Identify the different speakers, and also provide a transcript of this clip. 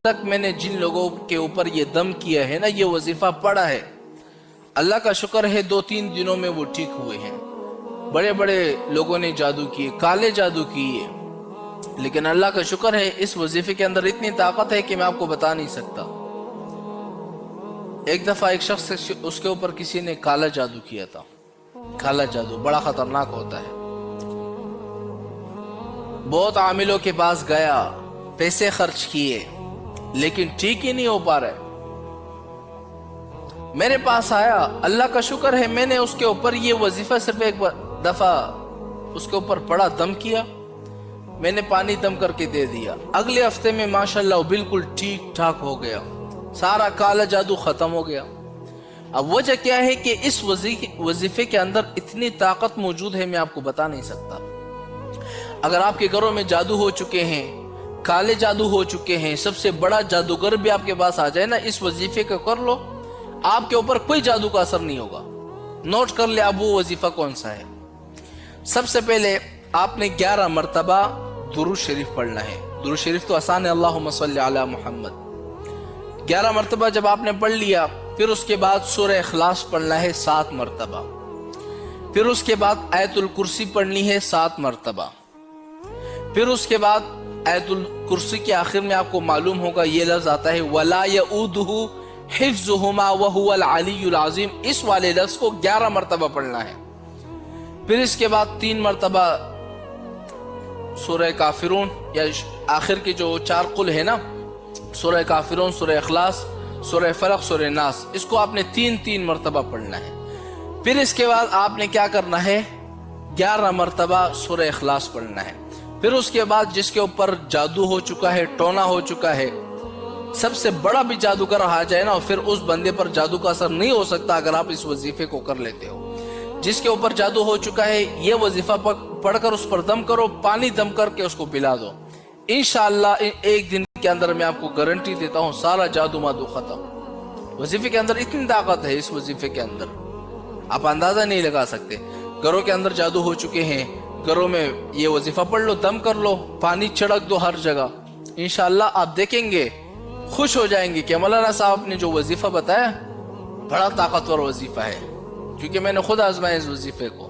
Speaker 1: تک میں نے جن لوگوں کے اوپر یہ دم کیا ہے نا، یہ وظیفہ پڑھا ہے، اللہ کا شکر ہے 2-3 دنوں میں وہ ٹھیک ہوئے ہیں۔ بڑے بڑے لوگوں نے جادو کیے، کالے جادو کیے، لیکن اللہ کا شکر ہے اس وظیفے کے اندر اتنی طاقت ہے کہ میں آپ کو بتا نہیں سکتا۔ ایک دفعہ ایک شخص اس کے اوپر کسی نے کالا جادو کیا تھا۔ کالا جادو بڑا خطرناک ہوتا ہے۔ بہت عاملوں کے پاس گیا، پیسے خرچ کیے، لیکن ٹھیک ہی نہیں ہو پا رہے۔ میرے پاس آیا، اللہ کا شکر ہے میں نے اس کے اوپر یہ وظیفہ صرف ایک دفعہ اس کے اوپر پڑا، دم کیا، میں نے پانی دم کر کے دے دیا، اگلے ہفتے میں ماشاءاللہ وہ بالکل ٹھیک ٹھاک ہو گیا، سارا کالا جادو ختم ہو گیا۔ اب وجہ کیا ہے کہ اس وظیفے کے اندر اتنی طاقت موجود ہے، میں آپ کو بتا نہیں سکتا۔ اگر آپ کے گھروں میں جادو ہو چکے ہیں، کالے جادو ہو چکے ہیں، سب سے بڑا جادوگر بھی آپ کے پاس آ جائے نا، اس وظیفے کو کر لو، آپ کے اوپر کوئی جادو کا اثر نہیں ہوگا۔ نوٹ کر لے اب وہ وظیفہ کون سا ہے۔ سب سے پہلے آپ نے 11 مرتبہ درود شریف پڑھنا ہے۔ درود شریف تو آسان ہے، اللہم صلی علی محمد۔ 11 مرتبہ جب آپ نے پڑھ لیا، پھر اس کے بعد سورہ اخلاص پڑھنا ہے 7 مرتبہ، پھر اس کے بعد آیت الکرسی پڑھنی ہے 7 مرتبہ، پھر اس کے بعد آیت الکرسی کے آخر میں آپ کو معلوم ہوگا یہ لفظ آتا ہے وَلَا يَؤُودُهُ حِفْظُهُمَا وَهُوَ الْعَلِيُّ الْعَظِيمُ، اس والے لفظ کو 11 مرتبہ پڑھنا ہے۔ پھر اس کے بعد 3 مرتبہ سورہ کافرون، یا آخر کے جو 4 قل ہے نا، سورہ کافرون، سورہ اخلاص، سورہ فلق، سورہ ناس، اس کو آپ نے 3 مرتبہ پڑھنا ہے۔ پھر اس کے بعد آپ نے کیا کرنا ہے، 11 مرتبہ سورہ اخلاص پڑھنا ہے۔ پھر اس کے بعد جس کے اوپر جادو ہو چکا ہے، ٹونا ہو چکا ہے، سب سے بڑا بھی جادوگر آ جائے نا، پھر اس بندے پر جادو کا اثر نہیں ہو سکتا اگر آپ اس وظیفے کو کر لیتے ہو۔ جس کے اوپر جادو ہو چکا ہے، یہ وظیفہ پڑھ کر اس پر دم کرو، پانی دم کر کے اس کو پلا دو، انشاءاللہ ایک دن کے اندر میں آپ کو گارنٹی دیتا ہوں سارا جادو مادو ختم۔ وظیفے کے اندر اتنی طاقت ہے، اس وظیفے کے اندر آپ اندازہ نہیں لگا سکتے۔ گھروں کے اندر جادو ہو چکے ہیں، گھروں میں یہ وظیفہ پڑھ لو، دم کر لو، پانی چھڑک دو ہر جگہ، انشاءاللہ آپ دیکھیں گے، خوش ہو جائیں گے کہ مولانا صاحب نے جو وظیفہ بتایا بڑا طاقتور وظیفہ ہے، کیونکہ میں نے خود آزمایا اس وظیفے کو۔